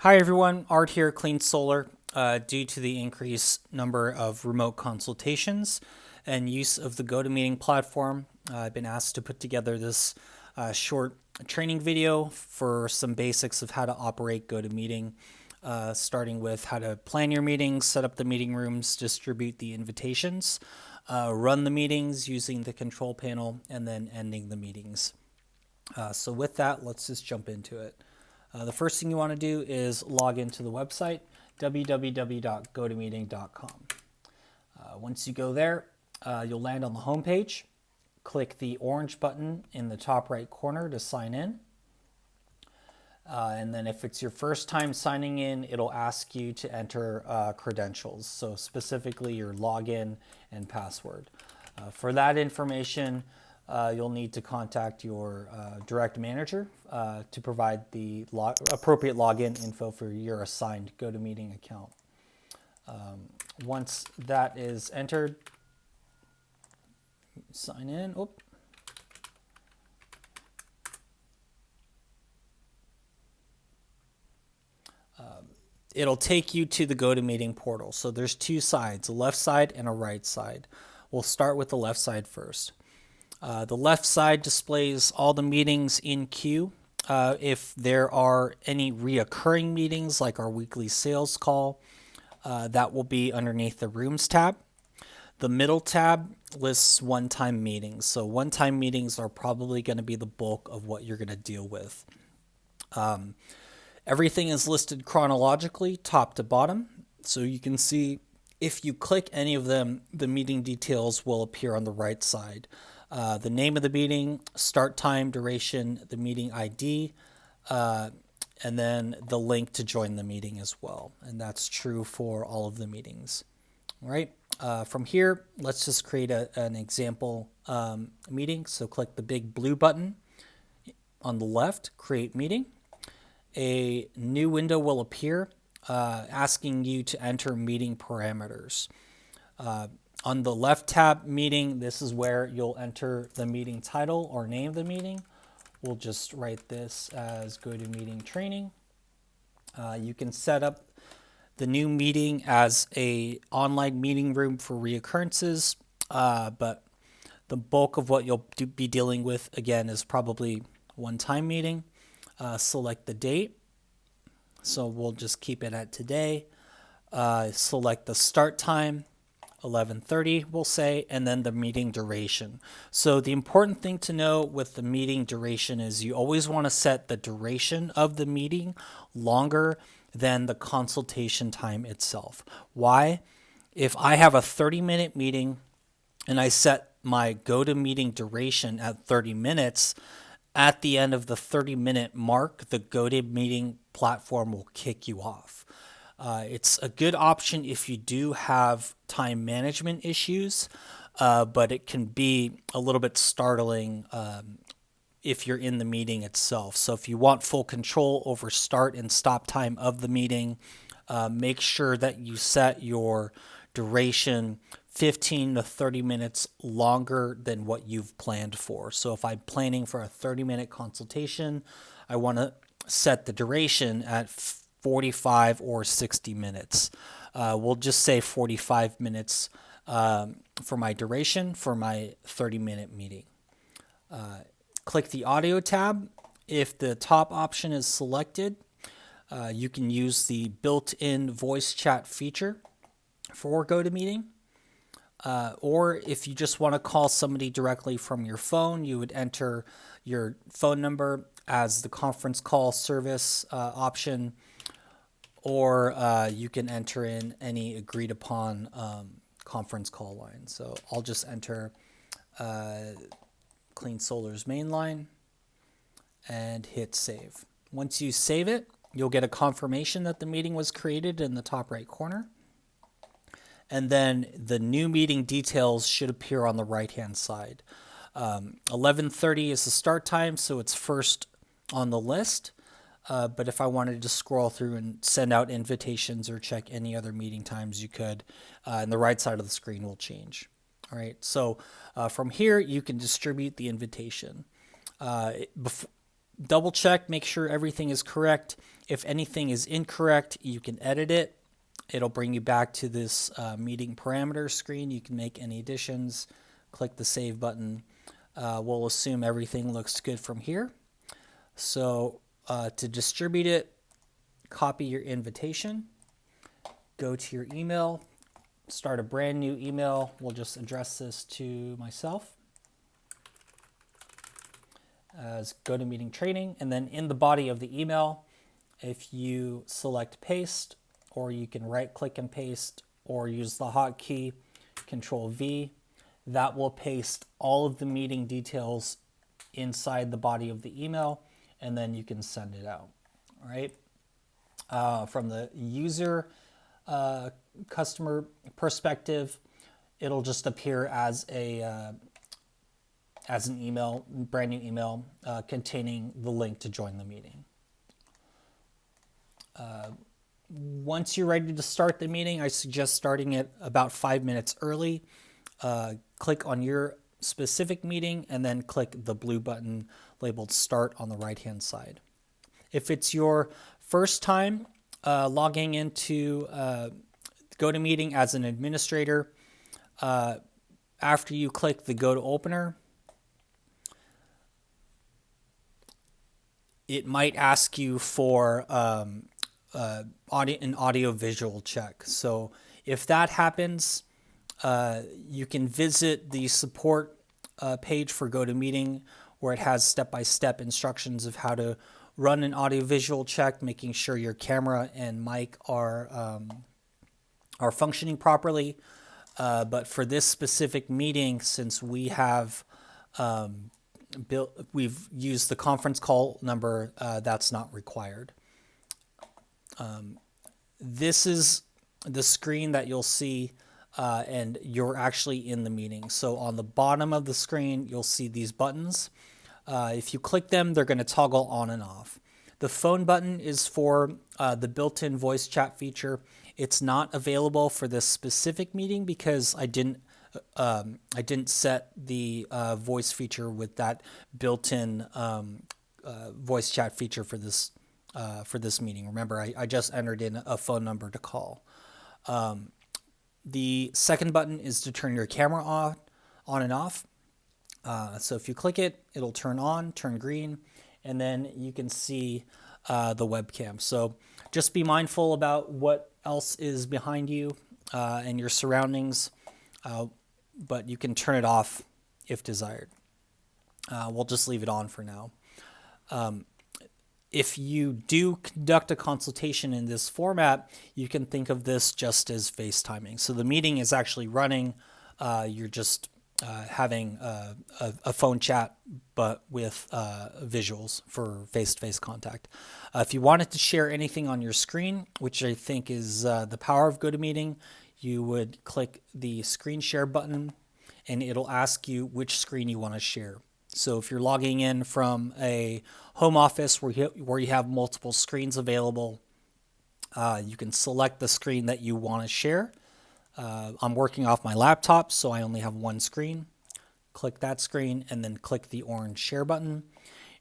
Hi everyone, Art here, Clean Solar. Due to the increased number of remote consultations and use of the GoToMeeting platform, I've been asked to put together this short training video for some basics of how to operate GoToMeeting, starting with how to plan your meetings, set up the meeting rooms, distribute the invitations, run the meetings using the control panel, and then ending the meetings. So with that, let's just jump into it. The first thing you want to do is log into the website, www.gotomeeting.com. Once you go there, you'll land on the home page. Click the orange button in the top right corner to sign in. And then if it's your first time signing in, it'll ask you to enter credentials, so specifically your login and password. For that information, you'll need to contact your direct manager to provide the appropriate login info for your assigned GoToMeeting account. Once that is entered, sign in. It'll take you to the GoToMeeting portal. So there's two sides, a left side and a right side. We'll start with the left side first. The left side displays all the meetings in queue. If there are any reoccurring meetings like our weekly sales call, that will be underneath the Rooms tab. The middle tab lists one-time meetings. So one-time meetings are probably going to be the bulk of what you're going to deal with. Everything is listed chronologically, top to bottom. So you can see if you click any of them, the meeting details will appear on the right side. The name of the meeting, start time, duration, the meeting ID, and then the link to join the meeting as well. And that's true for all of the meetings. All right. From here, let's just create an example meeting. So click the big blue button on the left, create meeting. A new window will appear asking you to enter meeting parameters. On the left tab, meeting, this is where you'll enter the meeting title or name of the meeting. We'll just write this as GoToMeeting Training. You can set up the new meeting as a online meeting room for reoccurrences, but the bulk of what you'll be dealing with, again, is probably one-time meeting. Select the date. So we'll just keep it at today. Select the start time. 11:30 we'll say, and then the meeting duration. So the important thing to know with the meeting duration is you always want to set the duration of the meeting longer than the consultation time itself. Why? If I have a 30-minute meeting and I set my GoToMeeting duration at 30 minutes, at the end of the 30-minute mark, the GoToMeeting platform will kick you off. It's a good option if you do have time management issues, but it can be a little bit startling if you're in the meeting itself. So if you want full control over start and stop time of the meeting, make sure that you set your duration 15 to 30 minutes longer than what you've planned for. So if I'm planning for a 30-minute consultation, I want to set the duration at 45 or 60 minutes. We'll just say 45 minutes for my duration for my 30-minute meeting. Click the audio tab. If the top option is selected, you can use the built-in voice chat feature for GoToMeeting. Or if you just want to call somebody directly from your phone, you would enter your phone number as the conference call service option, or you can enter in any agreed upon conference call line. So I'll just enter Clean Solar's main line and hit save. Once you save it, you'll get a confirmation that the meeting was created in the top right corner. And then the new meeting details should appear on the right-hand side. 11:30 is the start time, so it's first on the list. But if I wanted to scroll through and send out invitations or check any other meeting times, you could, and the right side of the screen will change. All right, so from here, you can distribute the invitation. double check, make sure everything is correct. If anything is incorrect, you can edit it. It'll bring you back to this meeting parameters screen. You can make any additions, click the save button. We'll assume everything looks good from here. So to distribute it, copy your invitation, go to your email, start a brand new email. We'll just address this to myself as GoToMeeting training. And then in the body of the email, if you select paste, or you can right click and paste, or use the hotkey Control V, that will paste all of the meeting details inside the body of the email, and then you can send it out. All right. From the user customer perspective, it'll just appear as an email, brand new email containing the link to join the meeting. Once you're ready to start the meeting, I suggest starting it about 5 minutes early. Click on your specific meeting and then click the blue button labeled Start on the right-hand side. If it's your first time logging into GoToMeeting as an administrator, after you click the Go to Opener, it might ask you for an audio visual check. So if that happens, you can visit the support page for GoToMeeting, where it has step-by-step instructions of how to run an audio visual check, making sure your camera and mic are functioning properly. But for this specific meeting, since we have we've used the conference call number, that's not required. This is the screen that you'll see, and you're actually in the meeting. So on the bottom of the screen, you'll see these buttons. If you click them, they're going to toggle on and off. The phone button is for the built-in voice chat feature. It's not available for this specific meeting because I didn't set the voice feature with that built-in voice chat feature for this meeting. Remember, I just entered in a phone number to call. The second button is to turn your camera on and off. So if you click it, it'll turn on, turn green, and then you can see the webcam. So just be mindful about what else is behind you and your surroundings, but you can turn it off if desired. We'll just leave it on for now. If you do conduct a consultation in this format, you can think of this just as FaceTiming. So the meeting is actually running. You're just having a phone chat, but with visuals for face-to-face contact. If you wanted to share anything on your screen, which I think is the power of GoToMeeting, you would click the screen share button, and it'll ask you which screen you want to share. So if you're logging in from a home office where you have multiple screens available, you can select the screen that you want to share. I'm working off my laptop, so I only have one screen. Click that screen and then click the orange share button,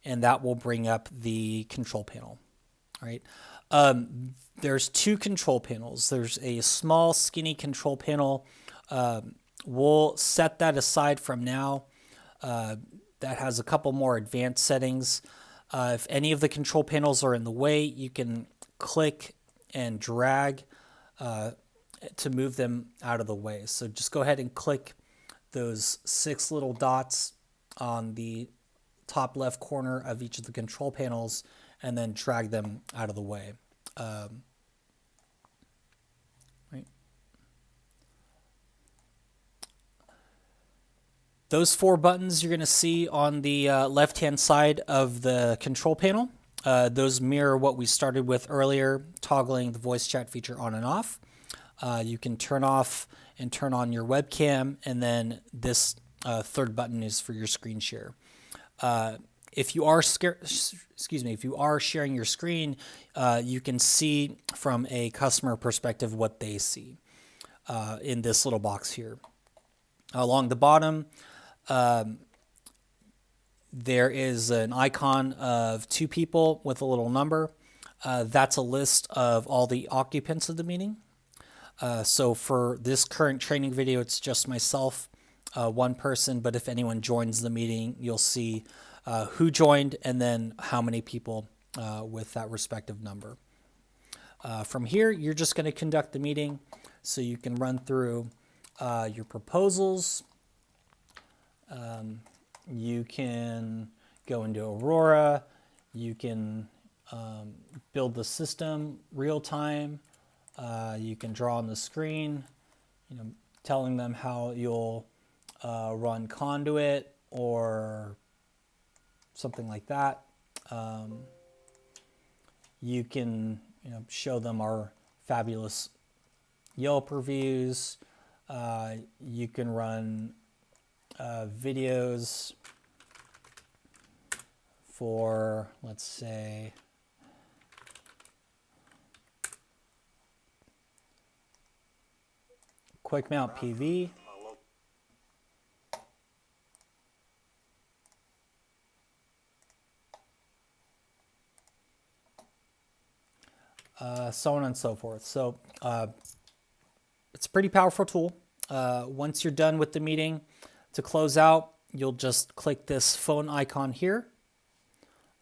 and that will bring up the control panel. All right. There's two control panels. There's a small, skinny control panel. We'll set that aside from now. That has a couple more advanced settings. If any of the control panels are in the way, you can click and drag to move them out of the way. So just go ahead and click those 6 little dots on the top left corner of each of the control panels and then drag them out of the way. Right. Those 4 buttons you're going to see on the left-hand side of the control panel. Those mirror what we started with earlier, toggling the voice chat feature on and off. You can turn off and turn on your webcam, and then this third button is for your screen share. If you are sharing your screen, you can see from a customer perspective what they see in this little box here. Along the bottom, there is an icon of 2 people with a little number. That's a list of all the occupants of the meeting. So for this current training video, it's just myself, 1 person, but if anyone joins the meeting, you'll see who joined and then how many people with that respective number. From here, you're just going to conduct the meeting, so you can run through your proposals. You can go into Aurora. You can build the system real time. You can draw on the screen, telling them how you'll run conduit or something like that. You can show them our fabulous Yelp reviews. You can run videos for, let's say, quick mount PV. So on and so forth. So it's a pretty powerful tool. Once you're done with the meeting, to close out, you'll just click this phone icon here,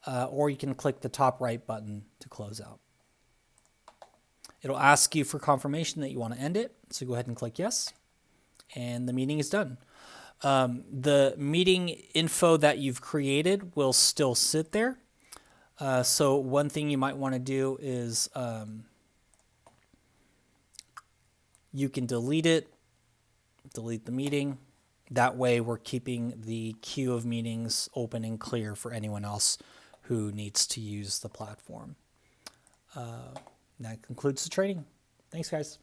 or you can click the top right button to close out. It'll ask you for confirmation that you want to end it, so go ahead and click yes, and the meeting is done. The meeting info that you've created will still sit there. So one thing you might want to do is you can delete it, delete the meeting. That way we're keeping the queue of meetings open and clear for anyone else who needs to use the platform. That concludes the training. Thanks, guys.